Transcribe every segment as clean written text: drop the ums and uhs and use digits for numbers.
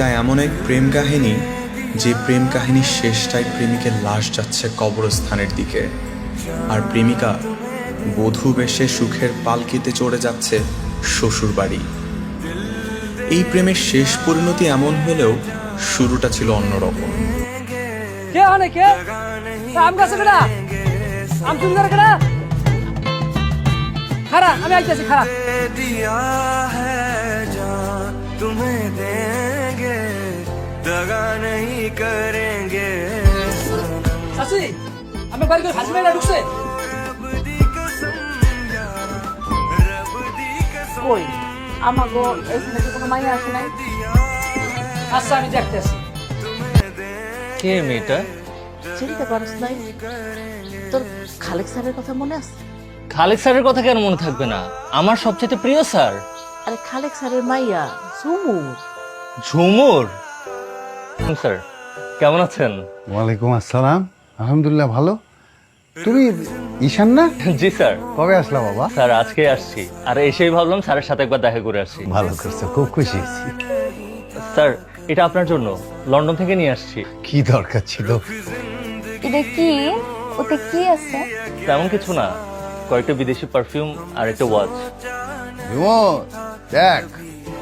এটা এমন এক প্রেম কাহিনী যে প্রেম কাহিনীর শেষটায় প্রেমিকের লাশ যাচ্ছে কবরস্থানের দিকে, আর প্রেমিকা বধূ বেশে সুখের পালকিতে চড়ে যাচ্ছে শ্বশুর বাড়ি। এই প্রেমের শেষ পরিণতি এমন হলেও শুরুটা ছিল অন্যরকম। আমি আইতেছি খারাপ तुम्हें देंगे दगा नहीं करेंगे চাচি আমি বাড়ি করে হাসি মেয়েরা ঢুকছে কই আমাগো এখানে কি কোনো মাইয়া আসে নাই? আচ্ছা আমি দেখতেছি। কে মেয়েটা? চিনতে পারছ নাই? তোর খালেক স্যারের কথা মনে আছে? খালেক স্যারের কথা কেন মনে থাকবে না? আমার সবচেয়ে প্রিয় স্যার। আরে খালেক স্যারের মাইয়া ঝুমুর। ঝুমুর স্যার, কেমন আছেন? ওয়ালাইকুম আসসালাম, আলহামদুলিল্লাহ ভালো। তুমি ঈশান না? জি স্যার। কবে আসলা বাবা? স্যার আজকে আসছি, আর এসেই ভাবলাম স্যারের সাথে একবার দেখা করে আসছি। ভালো করছো, খুব খুশি হয়েছি। স্যার এটা আপনার জন্য, লন্ডন থেকে নিয়ে আসছি। কি দরকার ছিল? এটা কি? ওতে কি আছে? তেমন কিছু না, কয়েকটা বিদেশি পারফিউম আর একটা ওয়াচ। দেখ,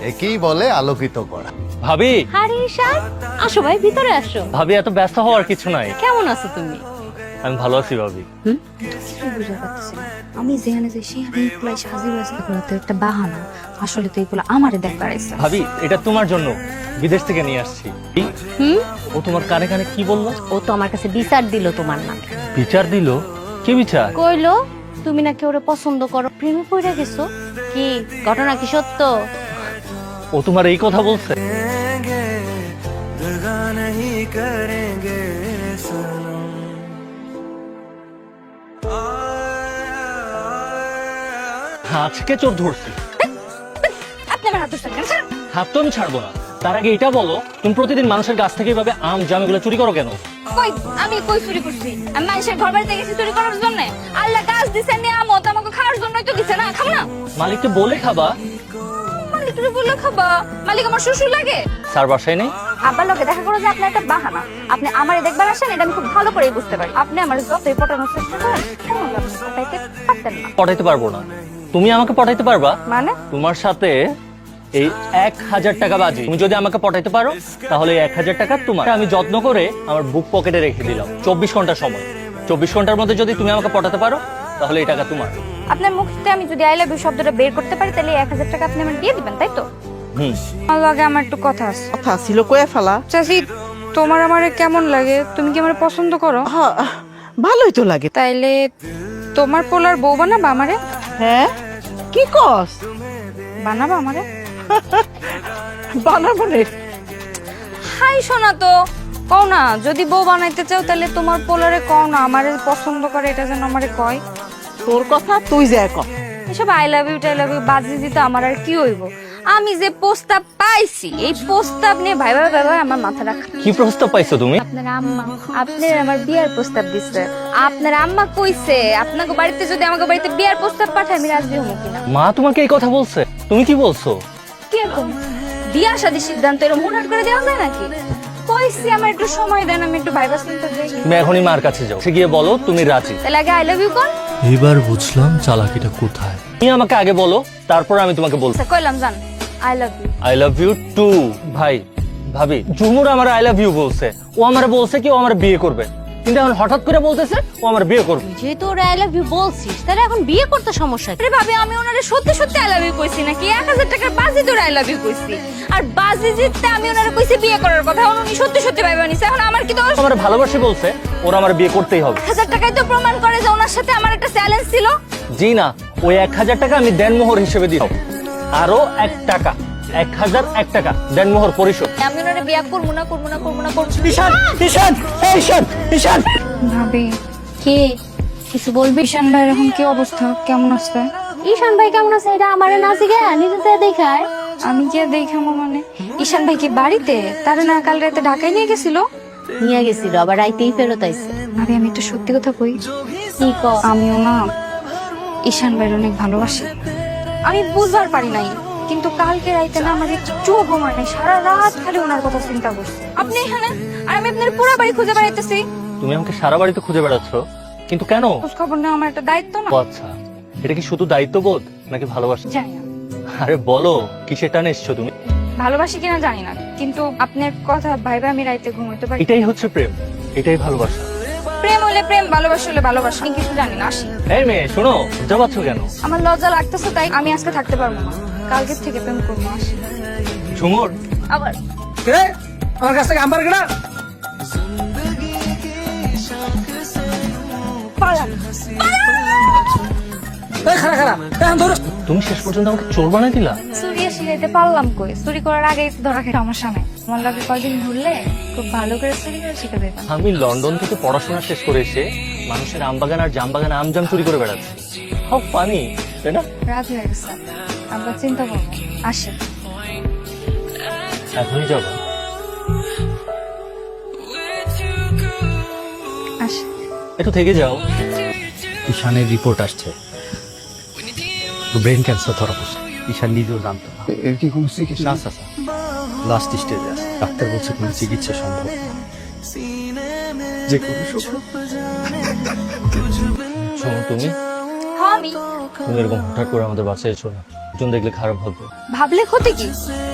একেই বলে আলোকিত করা। ভাবি, আরে ঈশান, আসো ভাই ভিতরে আসো। ভাবি এত ব্যস্ত হওয়ার কিছু নাই। কেমন আছো তুমি? আমি ভালো আছি ভাবি। বুঝতে পারতেছি না। আমি যেখানে যাই সেখানে এগুলো সাজি বাজি করা তো একটা বাহানা। আসলে তো এগুলো আমারে দেখবার আছে। ভাবি এটা তোমার জন্য, বিদেশ থেকে নিয়ে আসছি। ও তোমার কানে কানে কি বললো? ও তো আমার কাছে বিচার দিল তোমার নামে। বিচার দিল? কি বিচার? কইলো তুমি নাকি ওরে পছন্দ করো, প্রেমে পড়ে গেছো। কি ঘটনা কি সত্য? ও তোমার এই কথা বলছে? दगा नहीं करेंगे सनम আজকে চোর ধরছি। আপনি আমার হাত ধরছেন কেন? হাত তো আমি ছাড়বো না। তার আগে এটা বলো, তুমি প্রতিদিন মানুষের গাছ থেকে এভাবে আম জাম এগুলো চুরি করো কেন? কই আমি কই চুরি করছি? আমি মানুষের ঘর বাড়িতে গেছি চুরি করার জন্য? আল্লাহ গাছ দিছে নিয়ামত, আমাকে খাওয়ার জন্যই তো দিছে না, খাবো না? মালিককে বলে খাবা। মালিক তুমি বললে খাবা? মালিক আমার শ্বশুর লাগে। স্যার বাসায় নেই? আব্বার লোকে দেখা করো যে আপনার একটা বাহানা। আপনি আমারে দেখবার আসেন, এটা আমি খুব ভালো করেই বুঝতে পারি। আপনি আমার যতই পটানোর চেষ্টা করেন, কেমন আপনি পটাইতে পারতেন না। পটাইতে পারবো না। তুমি আমাকে পটাইতে পারবা? মানে তোমার সাথে এই 1000 টাকা বাজি, তুমি যদি আমাকে পটাইতে পারো তাহলে এই 1000 টাকা তোমার। আমি যত্ন করে আমার বুক পকেটে রেখে দিলাম 24 ঘন্টা সময়। 24 ঘন্টার মধ্যে যদি তুমি আমাকে পটাতে পারো তাহলে এই টাকা তোমার। আপনার মুখ থেকে আমি যদি আই লাভ ইউ শব্দটা বের করতে পারি তাহলে 1000 টাকা আপনি আমাকে দিয়ে দিবেন, তাই তো? আমার লাগে আমার একটু কথা আছে। কথা ছিল কয়ে ফেলা। চাচি, তোমার আমারে কেমন লাগে? তুমি কি আমারে পছন্দ করো? হ্যাঁ, ভালোই তো লাগে। তাইলে তোমার পোলার বউ বানাবা আমারে? হ্যাঁ, কি কস? বানাবা আমারে? বানাবো রে। হাই শোনা তো, কও না যদি বউ বানাইতে চাও তাহলে তোমার পোলারে কও না আমারে পছন্দ করে, এটা যেন আমারে কয়। তোর কথা তুই যা কর। এসব আই লাভ ইউ টাই লাভ ইউ বাজি দিতে আমার আর কি হইব? আমি যে প্রস্তাব পাইছি, এই প্রস্তাব নিয়ে ভাইবা ভাইবা আমার মাথা রাখা। কি প্রস্তাব পাইছো তুমি? আপনার আম্মা আপনার আমার বিয়ার প্রস্তাব দিচ্ছে। আপনার আম্মা কইছে আপনাকে বাড়িতে যদি আমাকে বাড়িতে বিয়ার প্রস্তাব পাঠায় আমি রাজি হবো কিনা। মা তোমাকে এই কথা বলছে? তুমি কি বলছো? কিরকম বিয়া শাদী সিদ্ধান্ত এরকম হুটহাট করে দেওয়া যায় নাকি? কইছি আমার একটু সময় দেন, আমি একটু ভাইবা চিন্তা করি। তুমি এখনই মার কাছে যাও, সে গিয়ে বলো তুমি রাজি। তাহলে আগে আই লাভ ইউ কোন? এবার বুঝলাম চালাকিটা কোথায়। তুমি আমাকে আগে বলো, তারপর আমি তোমাকে বলবো। আচ্ছা কইলাম জান I love you. I love you too. ভাই ভাবি, ঝুমুর আমার আই লাভ ইউ বলছে। ও আমার বলছে কি ও আমার বিয়ে করবে, কিন্তু এখন হঠাৎ করে বলতেছে ও আমার বিয়ে করবে। যেহেতু ওরা আই লাভ ইউ বলছিস, তাহলে এখন বিয়ে করতে সমস্যা কি? আরে ভাবি, আমি ওনারে সত্যি সত্যি আই লাভ ইউ কইছি নাকি 1000 টাকার বাজি ধরে আই লাভ ইউ কইছি? আর বাজি জিততে আমি ওনারে কইছি বিয়ে করার কথা, এখন উনি সত্যি সত্যি ভাইবা নিছে। এখন আমার কি দোষ? আমার ভালোবাসে বলছে, ওরা আমার বিয়ে করতেই হবে। 1000 টাকায় তো প্রমাণ করে যে ওনার সাথে আমার একটা চ্যালেঞ্জ ছিল। জি না, ওই 1000 টাকা আমি দেনমোহর হিসেবে দিই। আরো 1 টাকা, 1001 টাকা দেনমোহর পরিশোধ। আমি ওনারে বিয়ে করবো না করবো না করবো না করবো না। ঈশান, ঈশান, এই ঈশান, ঈশান। ভাবি কে কিছু বলবি? ঈশান ভাই এখন কি অবস্থা, কেমন আছে? ঈশান ভাই কেমন আছে এটা আমারে না জিজ্ঞা, নিজে থেকে দেখায়। আমি কি আর দেখাবো মানে? ঈশান ভাই কি বাড়িতে? তারা না কাল রাতে ঢাকায় নিয়ে গেছিল? নিয়ে গেছিল, আবার রাইতেই ফেরত আইছে। ভাবি আমি একটা সত্যি কথা কই, কি কও? আমিও না ঈশান ভাইয়ের অনেক ভালোবাসি। আমি বুঝবার পারি নাই কিন্তু কালকে রাইতে না আমার একটু চোখ ঘুমায় নাই, সারা রাত খালি ওনার কথা চিন্তা করছি। আপনি এখানে আর আমি আপনার পুরো বাড়ি খুঁজে বেড়াইতেছি। তুমি আমাকে সারা বাড়িতে খুঁজে বেড়াচ্ছ, কিন্তু কেন? খোঁজ খবর নেওয়া আমার একটা দায়িত্ব না? ও আচ্ছা, এটা কি শুধু দায়িত্ববোধ নাকি ভালোবাসা? জানি না, আরে বলো, কিসের টানে এসছো তুমি? ভালোবাসি কিনা জানি না, কিন্তু আপনার কথা ভাইবে আমি রাইতে ঘুমাইতে পারি। এটাই হচ্ছে প্রেম, এটাই ভালোবাসা। প্রেম হলে প্রেম, ভালোবাসা হলে ভালোবাসা। আমি কিছু জানি না, আসি। এই মেয়ে শোনো, যাবাচ্ছ কেন? আমার লজ্জা লাগতেছে, তাই আমি আজকে থাকতে পারবো না, কালকে থেকে প্রেম করবো, আসি। ঝুমুর, আবার রে আমার কাছ থেকে আম্বার কেনা পালান। খারাপ খারাপ এখন ধরো। তুমি শেষ পর্যন্ত আমাকে চোর বানাই দিলা। চুরি শিখাইতে পারলাম কই? চুরি করার আগে ধরা খেয়ে সমস্যা নাই। আমার লাগে কয়দিন ঘুরলে খুব ভালো করে চুরি করে শিখে দেবেন। আমি লন্ডন থেকে পড়াশোনা শেষ করে এসে মানুষের আমবাগান আর জামবাগানে আমজাম চুরি করে বেড়াচ্ছি। হাউ ফানি, তাই না? রাত হয়ে গেছে, আমরা চিন্তা করবো, আসে। এখনই যাবো? আসে। একটু থেকে যাও। ঈশানের রিপোর্ট আসছে, ব্রেন ক্যান্সার ধরা পড়ছে। ঈশান নিজেও জানতো না। এর কি কোনো চিকিৎসা? না চাচা, লাস্ট স্টেজে আছে। ডাক্তার বলছে কোনো চিকিৎসা সম্ভব না। যে কোনো সময় শোনো, তুমি হ্যাঁ, আমি তুমি এরকম হঠাৎ করে আমাদের বাসায় এসো না, একজন দেখলে খারাপ ভাববে। ভাবলে ক্ষতি কি?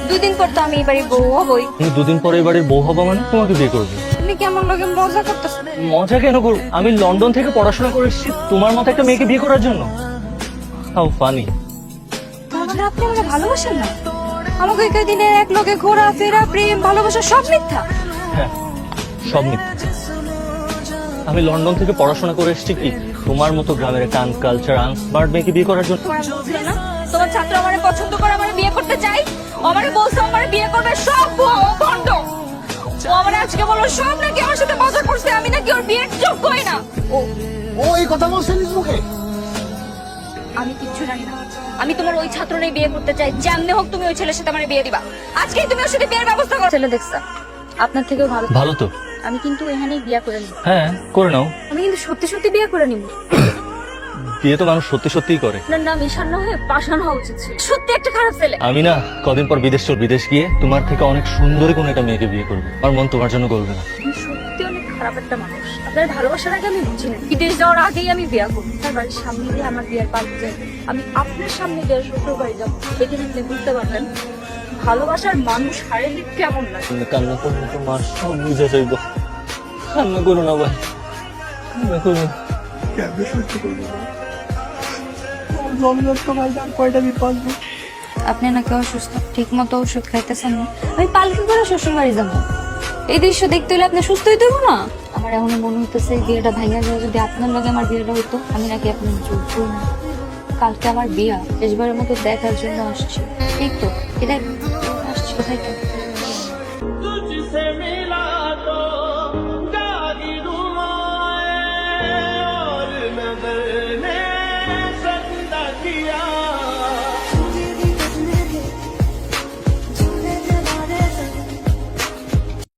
2 দিন পর তো আমি এই বাড়ির বউ হবই। তুমি 2 দিন পরে এই বাড়ির বউ হবা মানে তোমাকে বিয়ে করবে। তুমি কেমন লাগে মজা করতেছো? মজা কেন করব? আমি লন্ডন থেকে পড়াশোনা করে এসেছি তোমার মতো একটা মেয়েকে বিয়ে করার জন্য। How funny. তার মানে আপনি আমাকে ভালোবাসেন না? আমাকে এই দিনে এক লোকে ঘোরা ফেরা প্রেম ভালোবাসা সব মিথ্যা। হ্যাঁ, সব মিথ্যা। আমি লন্ডন থেকে পড়াশোনা করে এসেছি কি তোমার মতো গ্রামের একটা আনকালচার আনস্মার্ট মেয়েকে বিয়ে করার জন্য? তোমার বুঝলে না, তোমার ছাত্র আমারে পছন্দ করে আমারে বিয়ে করতে চাই, আমারে বলছে আমারে বিয়ে করবে, সব ভণ্ড। ও আমারে আজকে বললো সব নাকি আমার সাথে মজা করছে, আমি নাকি ওর বিয়ের যোগ্যই না। ও এই কথা বলছে নিজ মুখে? আমি কিচ্ছু জানি না, আমি তোমার ওই ছাত্র নিয়ে বিয়ে করতে চাই, যেমনি হোক তুমি ওই ছেলের সাথে আমার বিয়ে দিবা। আজকেই তুমি ওর সাথে বিয়ের ব্যবস্থা করো। ছেলে দেখছা আপনার থেকেও ভালো। ভালো তো? আমি কিন্তু এখানেই বিয়ে করে নিব। হ্যাঁ, করে নাও। আমি কিন্তু সত্যি সত্যি বিয়ে করে নিব। বিয়ে তো মানুষ সত্যি সত্যিই করে। আপনার নাম ঈশান না হয়ে পাষাণ হওয়া উচিত ছিল। সত্যি একটা খারাপ ছেলে। আমি না কদিন পর বিদেশ গিয়ে তোমার থেকে অনেক সুন্দরী কোনো একটা মেয়েকে বিয়ে করবো। আমার মন তোমার জন্য করবে না। আমি সত্যি অনেক খারাপ একটা মানুষ। আপনার ভালোবাসার আগে আমি বুঝি না, বিদেশ যাওয়ার আগেই আমি বিয়ে করবো। তার বাড়ির সামনে দিয়ে আমার বিয়ের পাল্টে যায়, আমি আপনার সামনে দিয়ে শ্বশুর বাড়ি যাবো। এখানে আপনি বুঝতে পারবেন ভালোবাসার মানুষ হারিয়ে কেমন লাগে। তুমি কান্না করলে তো মা সব বুঝে যাইব। কান্না করো না ভাই, কান্না করো না। আপনি নাকি অসুস্থ, ঠিক মতো ওষুধ খাইতেছেন না। আমি পালকি করে শ্বশুর বাড়ি যাবো। এই দৃশ্য দেখতে হলে আপনি সুস্থ হইতে হবে না? আমার এখনো মনে হইতেছে এই বিয়েটা ভাঙা যায়, যদি আপনার লগে আমার বিয়েটা হইতো, আমি নাকি আপনার যোগ্যই না। কালকে আমার বিয়া, শেষবারের মতো দেখার জন্য আসছি। এই তো এটা আসছি, কোথায়